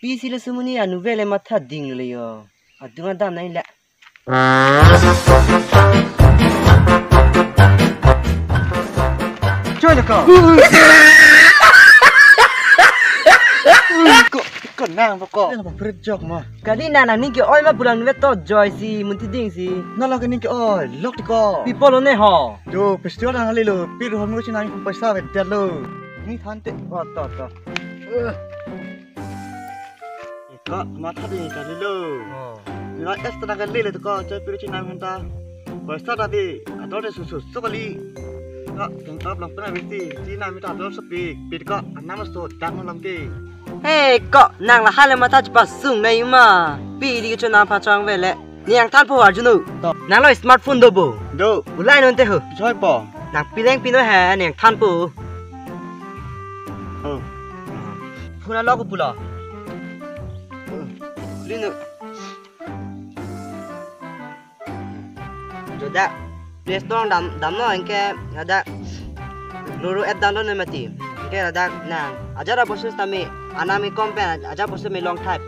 PC le sumuni anu vele matha ding le yo. Adunga dam nai la. Chơi được không? Còn nàng vào cọ. Đây là một project job mà. Cái đi nàng ninh kiểu oi mà bulan vet to joy si muốn thi ding si. Nó là cái ninh kiểu oi, lốc đi cọ. People on ho. Yo, pistol đang lấy lo, pir hôm nay nang cũng paisa về tiền lo. Ni than te. To. Cọ mà thắt đi cả lo. Nó extra đang lấy le to cọ, chơi pir nang hanta. Paisa đã đi, đó để susu sekali. Cọ, chúng ta belum pernah mesti. Cina minta belum sepi. Pir cọ, nama so dan malam ke. Hey, cọ nàng là hai lần mà ta chỉ bắt sung này mà. Pi đi cho nàng phát trang về lẹ. Nàng than phô à chứ nu. Nàng nói smartphone đâu bồ. Đâu? Ulai non te hơ. Chơi bỏ. Nàng pileng pino ha nàng than phô. Phuna lo ko pula. Lino. Joda. Play Store dam no enke ada. Loro app download na mati. Enke ada nàng. Ajara bosses tami anami company aja bosses me long type.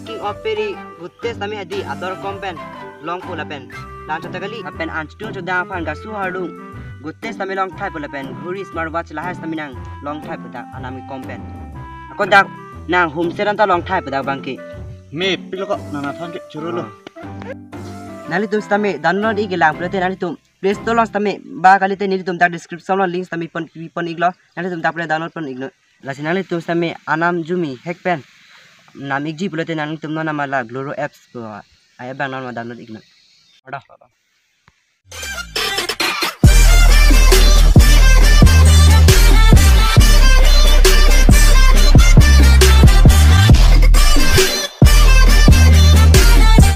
King of peri guttes tami hadi ador company long pula pen. Dan chatakali pen anchtu joda fan gasu hardu. Guttes tami long type pula pen. Huri smartwatch lahas tami nang long type dak anami company. Ako dak nang home seranta long type dak bangki. Me pilo kok nana than ke churu lo. Nali tum stame download igelang pula te nali tum Play Store long stame ba kali te nili tum tak description lo links tami pon iglo nali tum tak pula download pon iglo. Lasi nali tum stame anam jumi hack pen. Nam igji pula te nali tum no nama la Gloro apps po. Aya bang nama download iglo. Ada.